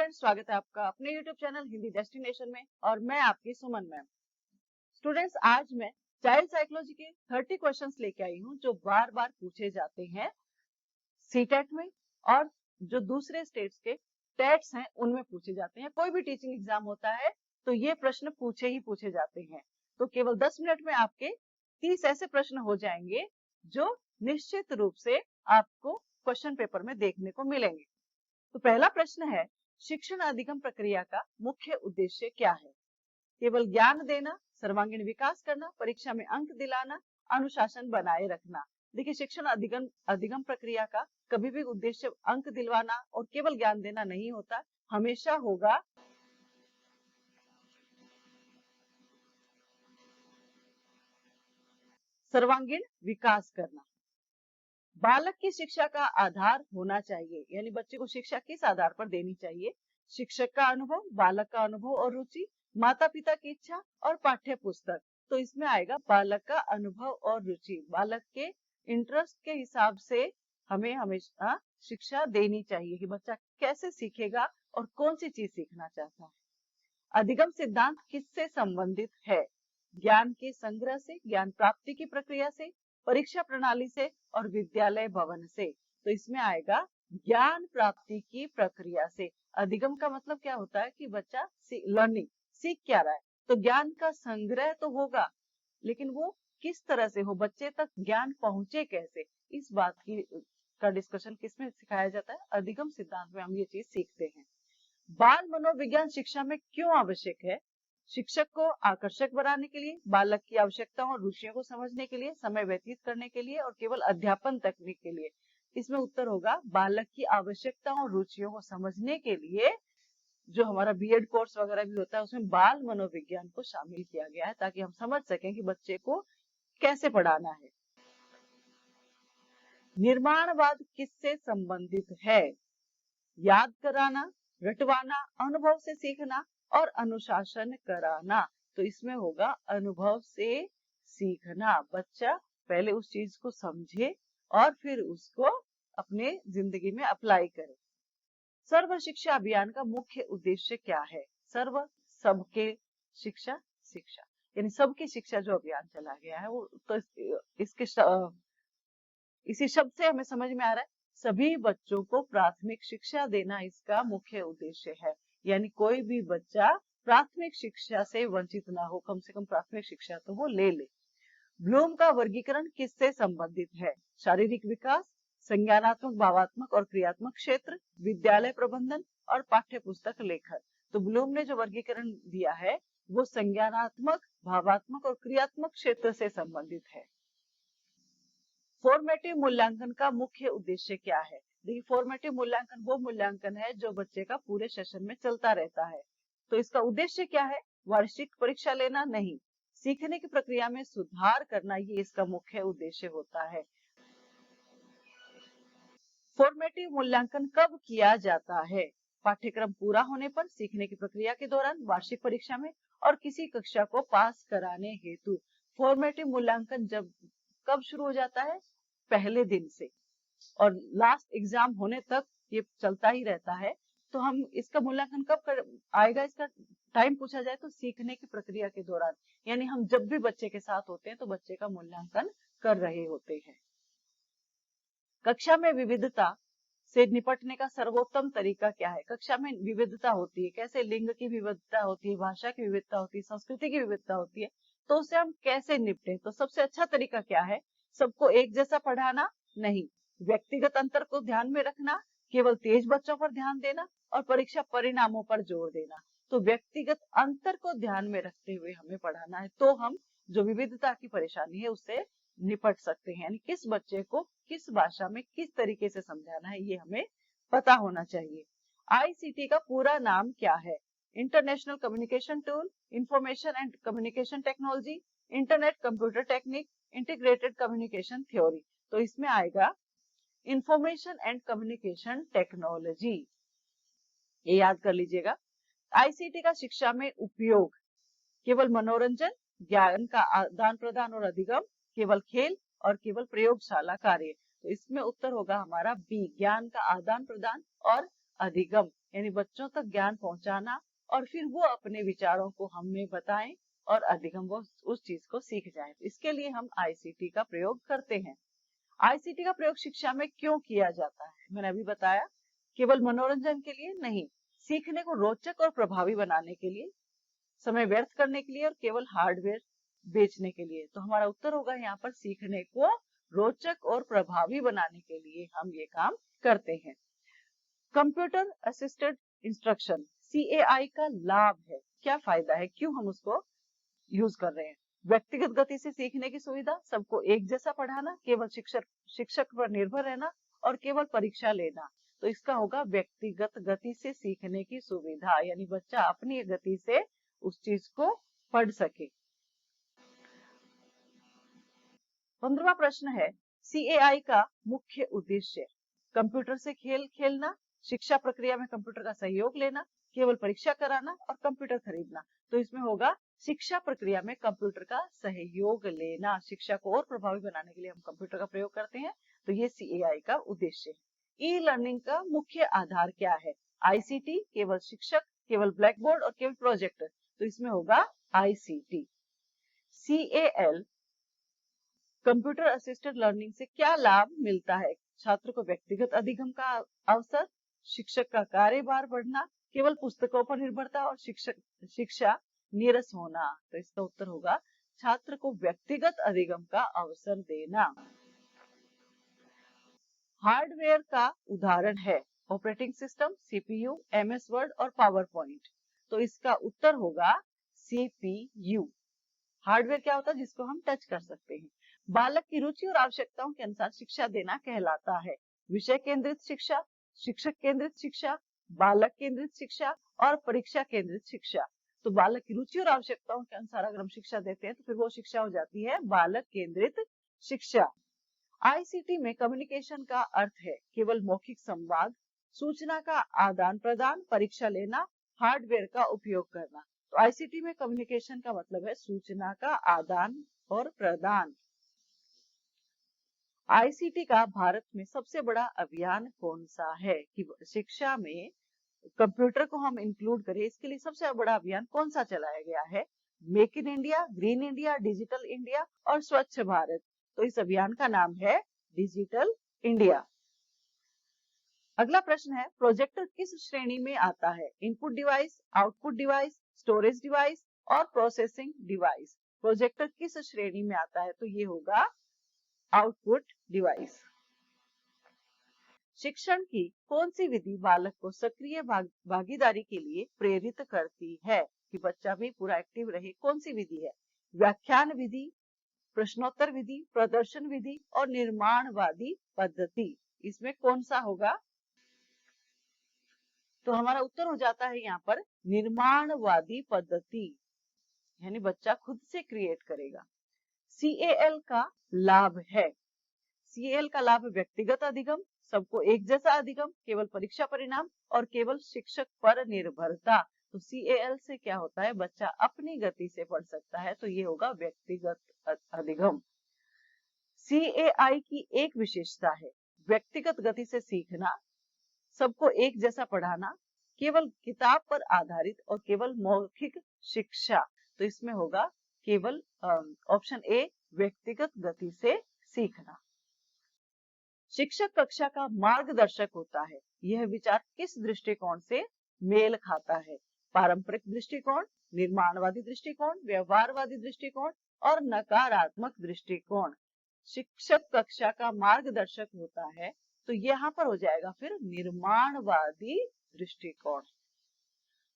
Friends, स्वागत है आपका अपने यूट्यूब चैनल हिंदी डेस्टिनेशन में और मैं आपकी सुमन मैम। स्टूडेंट्स, आज मैं चाइल्ड साइकोलॉजी के 30 क्वेश्चंस लेके आई हूँ जो बार बार पूछे जाते हैं सीटेट में और जो दूसरे स्टेट्स के टेट्स हैं उनमें पूछे जाते हैं। कोई भी टीचिंग एग्जाम होता है तो ये प्रश्न पूछे ही पूछे जाते हैं। तो केवल 10 मिनट में आपके 30 ऐसे प्रश्न हो जाएंगे जो निश्चित रूप से आपको क्वेश्चन पेपर में देखने को मिलेंगे। तो पहला प्रश्न है, शिक्षण अधिगम प्रक्रिया का मुख्य उद्देश्य क्या है? केवल ज्ञान देना, सर्वांगीण विकास करना, परीक्षा में अंक दिलाना, अनुशासन बनाए रखना। देखिए, शिक्षण अधिगम प्रक्रिया का कभी भी उद्देश्य अंक दिलवाना और केवल ज्ञान देना नहीं होता, हमेशा होगा सर्वांगीण विकास करना। बालक की शिक्षा का आधार होना चाहिए, यानी बच्चे को शिक्षा किस आधार पर देनी चाहिए? शिक्षक का अनुभव, बालक का अनुभव और रुचि, माता पिता की इच्छा और पाठ्य पुस्तक। तो इसमें आएगा बालक का अनुभव और रुचि। बालक के इंटरेस्ट के हिसाब से हमें हमेशा शिक्षा देनी चाहिए कि बच्चा कैसे सीखेगा और कौन सी चीज सीखना चाहता है। अधिगम सिद्धांत किससे संबंधित है? ज्ञान के संग्रह से, ज्ञान प्राप्ति की प्रक्रिया से, परीक्षा प्रणाली से और विद्यालय भवन से। तो इसमें आएगा ज्ञान प्राप्ति की प्रक्रिया से। अधिगम का मतलब क्या होता है कि बच्चा लर्निंग सीख क्या रहा है। तो ज्ञान का संग्रह तो होगा, लेकिन वो किस तरह से हो, बच्चे तक ज्ञान पहुंचे कैसे, इस बात की का डिस्कशन किसमें सिखाया जाता है? अधिगम सिद्धांत में हम ये चीज सीखते हैं। बाल मनोविज्ञान शिक्षा में क्यों आवश्यक है? शिक्षक को आकर्षक बनाने के लिए, बालक की आवश्यकताओं और रुचियों को समझने के लिए, समय व्यतीत करने के लिए और केवल अध्यापन तकनीक के लिए। इसमें उत्तर होगा बालक की आवश्यकताओं और रुचियों को समझने के लिए। जो हमारा बीएड कोर्स वगैरह भी होता है उसमें बाल मनोविज्ञान को शामिल किया गया है ताकि हम समझ सकें कि बच्चे को कैसे पढ़ाना है। निर्माणवाद किससे संबंधित है? याद कराना, रटवाना, अनुभव से सीखना और अनुशासन कराना। तो इसमें होगा अनुभव से सीखना। बच्चा पहले उस चीज को समझे और फिर उसको अपने जिंदगी में अप्लाई करे। सर्व शिक्षा अभियान का मुख्य उद्देश्य क्या है? सर्व, सबके, शिक्षा, शिक्षा, यानी सबकी शिक्षा जो अभियान चला गया है वो तो इसके इसी शब्द से हमें समझ में आ रहा है सभी बच्चों को प्राथमिक शिक्षा देना इसका मुख्य उद्देश्य है। यानी कोई भी बच्चा प्राथमिक शिक्षा से वंचित ना हो, कम से कम प्राथमिक शिक्षा तो वो ले ले। ब्लूम का वर्गीकरण किससे संबंधित है? शारीरिक विकास, संज्ञानात्मक, भावात्मक और क्रियात्मक क्षेत्र, विद्यालय प्रबंधन और पाठ्य पुस्तक लेखन। तो ब्लूम ने जो वर्गीकरण दिया है वो संज्ञानात्मक, भावात्मक और क्रियात्मक क्षेत्र से संबंधित है। फॉर्मेटिव मूल्यांकन का मुख्य उद्देश्य क्या है? देखिए, फॉर्मेटिव मूल्यांकन वो मूल्यांकन है जो बच्चे का पूरे सेशन में चलता रहता है। तो इसका उद्देश्य क्या है? वार्षिक परीक्षा लेना नहीं, सीखने की प्रक्रिया में सुधार करना, ये इसका मुख्य उद्देश्य होता है। फॉर्मेटिव मूल्यांकन कब किया जाता है? पाठ्यक्रम पूरा होने पर, सीखने की प्रक्रिया के दौरान, वार्षिक परीक्षा में और किसी कक्षा को पास कराने हेतु। फॉर्मेटिव मूल्यांकन जब कब शुरू हो जाता है? पहले दिन से, और लास्ट एग्जाम होने तक ये चलता ही रहता है। तो हम इसका मूल्यांकन कब आएगा? इसका टाइम पूछा जाए तो सीखने की प्रक्रिया के दौरान, यानी हम जब भी बच्चे के साथ होते हैं तो बच्चे का मूल्यांकन कर रहे होते हैं। कक्षा में विविधता से निपटने का सर्वोत्तम तरीका क्या है? कक्षा में विविधता होती है, कैसे? लिंग की विविधता होती है, भाषा की विविधता होती है, संस्कृति की विविधता होती है, तो उससे हम कैसे निपटे? तो सबसे अच्छा तरीका क्या है? सबको एक जैसा पढ़ाना नहीं, व्यक्तिगत अंतर को ध्यान में रखना, केवल तेज बच्चों पर ध्यान देना और परीक्षा परिणामों पर जोर देना। तो व्यक्तिगत अंतर को ध्यान में रखते हुए हमें पढ़ाना है, तो हम जो विविधता की परेशानी है उससे निपट सकते हैं। यानी किस बच्चे को किस भाषा में किस तरीके से समझाना है ये हमें पता होना चाहिए। आईसीटी का पूरा नाम क्या है? International communication tool, information and communication technology, internet computer technique, integrated communication theory. तो इसमें आएगा इंफॉर्मेशन एंड कम्युनिकेशन टेक्नोलॉजी, ये याद कर लीजिएगा। आईसीटी का शिक्षा में उपयोग केवल मनोरंजन, ज्ञान का आदान प्रदान और अधिगम, केवल खेल और केवल प्रयोगशाला कार्य। तो इसमें उत्तर होगा हमारा बी, ज्ञान का आदान प्रदान और अधिगम। यानी बच्चों तक ज्ञान पहुंचाना और फिर वो अपने विचारों को हमें बताएं और अधिगम वो उस चीज को सीख जाए। इसके लिए हम आईसीटी का प्रयोग करते हैं। आईसीटी का प्रयोग शिक्षा में क्यों किया जाता है? मैंने अभी बताया, केवल मनोरंजन के लिए नहीं, सीखने को रोचक और प्रभावी बनाने के लिए, समय व्यर्थ करने के लिए और केवल हार्डवेयर बेचने के लिए। तो हमारा उत्तर होगा यहाँ पर सीखने को रोचक और प्रभावी बनाने के लिए हम ये काम करते हैं। कंप्यूटर असिस्टेड इंस्ट्रक्शन CAI का लाभ है, क्या फायदा है, क्यों हम उसको यूज कर रहे हैं? व्यक्तिगत गति से सीखने की सुविधा, सबको एक जैसा पढ़ाना, केवल शिक्षक पर निर्भर रहना और केवल परीक्षा लेना। तो इसका होगा व्यक्तिगत गति से सीखने की सुविधा, यानी बच्चा अपनी गति से उस चीज को पढ़ सके। 15वां प्रश्न है, CAI का मुख्य उद्देश्य कंप्यूटर से खेल खेलना, शिक्षा प्रक्रिया में कंप्यूटर का सहयोग लेना, केवल परीक्षा कराना और कंप्यूटर खरीदना। तो इसमें होगा शिक्षा प्रक्रिया में कंप्यूटर का सहयोग लेना, शिक्षा को और प्रभावी बनाने के लिए हम कंप्यूटर का प्रयोग करते हैं। तो ये CAI का उद्देश्य है। ई लर्निंग का मुख्य आधार क्या है? आईसीटी, केवल शिक्षक, केवल ब्लैक बोर्ड और केवल प्रोजेक्टर। तो इसमें होगा ICT. CAL computer assisted learning से क्या लाभ मिलता है? छात्र को व्यक्तिगत अधिगम का अवसर, शिक्षक का कार्यभार बढ़ना, केवल पुस्तकों पर निर्भरता और शिक्षा नीरस होना। तो इसका उत्तर होगा छात्र को व्यक्तिगत अधिगम का अवसर देना। हार्डवेयर का उदाहरण है operating system, CPU, MS word और पावर पॉइंट। तो इसका उत्तर होगा CPU। हार्डवेयर क्या होता है? जिसको हम टच कर सकते हैं। बालक की रुचि और आवश्यकताओं के अनुसार शिक्षा देना कहलाता है विषय केंद्रित शिक्षा, शिक्षक केंद्रित शिक्षा, बालक केंद्रित शिक्षा और परीक्षा केंद्रित शिक्षा। तो बालक की रुचि और आवश्यकताओं के अनुसार अगर हम शिक्षा देते हैं तो फिर वो शिक्षा हो जाती है बालक केंद्रित शिक्षा। आईसीटी में कम्युनिकेशन का अर्थ है केवल मौखिक संवाद, सूचना का आदान प्रदान, परीक्षा लेना, हार्डवेयर का उपयोग करना। तो आईसीटी में कम्युनिकेशन का मतलब है सूचना का आदान और प्रदान। आईसीटी का भारत में सबसे बड़ा अभियान कौन सा है? कि शिक्षा में कंप्यूटर को हम इंक्लूड करें, इसके लिए सबसे बड़ा अभियान कौन सा चलाया गया है? Make in India, green India, digital India और स्वच्छ भारत। तो इस अभियान का नाम है डिजिटल इंडिया। अगला प्रश्न है, प्रोजेक्टर किस श्रेणी में आता है? Input device, output device, storage device और प्रोसेसिंग डिवाइस। प्रोजेक्टर किस श्रेणी में आता है? तो ये होगा आउटपुट डिवाइस। शिक्षण की कौन सी विधि बालक को सक्रिय भागीदारी के लिए प्रेरित करती है? कि बच्चा भी पूरा एक्टिव रहे, कौन सी विधि है? व्याख्यान विधि, प्रश्नोत्तर विधि, प्रदर्शन विधि और निर्माणवादी पद्धति। इसमें कौन सा होगा? तो हमारा उत्तर हो जाता है यहाँ पर निर्माणवादी पद्धति, यानी बच्चा खुद से क्रिएट करेगा। CAL का लाभ है, CAL का लाभ व्यक्तिगत अधिगम, सबको एक जैसा अधिगम, केवल परीक्षा परिणाम और केवल शिक्षक पर निर्भरता। तो CAL से क्या होता है? बच्चा अपनी गति से पढ़ सकता है, तो ये होगा व्यक्तिगत अधिगम। CAI की एक विशेषता है व्यक्तिगत गति से सीखना, सबको एक जैसा पढ़ाना, केवल किताब पर आधारित और केवल मौखिक शिक्षा। तो इसमें होगा केवल ऑप्शन ए व्यक्तिगत गति से सीखना। शिक्षक कक्षा का मार्गदर्शक होता है, यह विचार किस दृष्टिकोण से मेल खाता है? पारंपरिक दृष्टिकोण, निर्माणवादी दृष्टिकोण, व्यवहारवादी दृष्टिकोण और नकारात्मक दृष्टिकोण। शिक्षक कक्षा का मार्गदर्शक होता है, तो यहाँ पर हो जाएगा फिर निर्माणवादी दृष्टिकोण।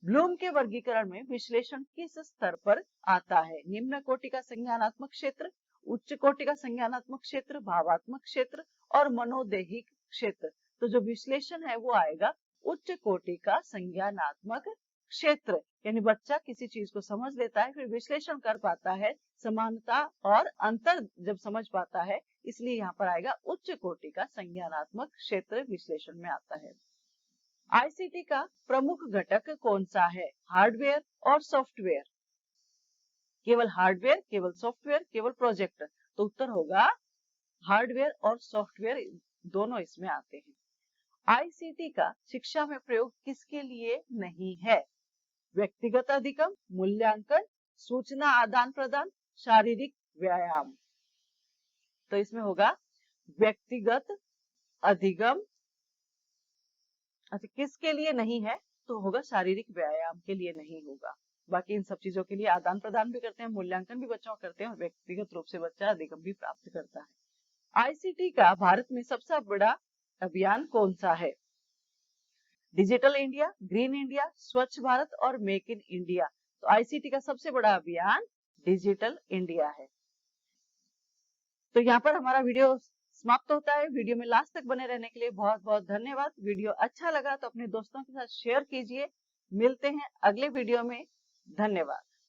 ब्लूम के वर्गीकरण में विश्लेषण किस स्तर पर आता है? निम्न कोटि का संज्ञानात्मक क्षेत्र, उच्च कोटि का संज्ञानात्मक क्षेत्र, भावात्मक क्षेत्र और मनोदैहिक क्षेत्र। तो जो विश्लेषण है वो आएगा उच्च कोटि का संज्ञानात्मक क्षेत्र, यानी बच्चा किसी चीज को समझ लेता है, फिर विश्लेषण कर पाता है, समानता और अंतर जब समझ पाता है, इसलिए यहाँ पर आएगा उच्च कोटि का संज्ञानात्मक क्षेत्र विश्लेषण में आता है। आईसीटी का प्रमुख घटक कौन सा है? हार्डवेयर और सॉफ्टवेयर, केवल हार्डवेयर, केवल सॉफ्टवेयर, केवल प्रोजेक्टर। तो उत्तर होगा हार्डवेयर और सॉफ्टवेयर दोनों इसमें आते हैं। आईसीटी का शिक्षा में प्रयोग किसके लिए नहीं है? व्यक्तिगत अधिगम, मूल्यांकन, सूचना आदान प्रदान, शारीरिक व्यायाम। तो इसमें होगा व्यक्तिगत अधिगम। अच्छा, किसके लिए नहीं है? तो होगा शारीरिक व्यायाम के लिए नहीं होगा। बाकी इन सब चीजों के लिए आदान प्रदान भी करते हैं, मूल्यांकन भी बच्चों करते हैं और व्यक्तिगत रूप से बच्चा अधिगम भी प्राप्त करता है। आईसीटी का भारत में सबसे बड़ा अभियान कौन सा है? डिजिटल इंडिया, ग्रीन इंडिया, स्वच्छ भारत और मेक इन इंडिया। तो आईसीटी का सबसे बड़ा अभियान डिजिटल इंडिया है। तो यहाँ पर हमारा वीडियो समाप्त होता है। वीडियो में लास्ट तक बने रहने के लिए बहुत बहुत धन्यवाद। वीडियो अच्छा लगा तो अपने दोस्तों के साथ शेयर कीजिए। मिलते हैं अगले वीडियो में। धन्यवाद।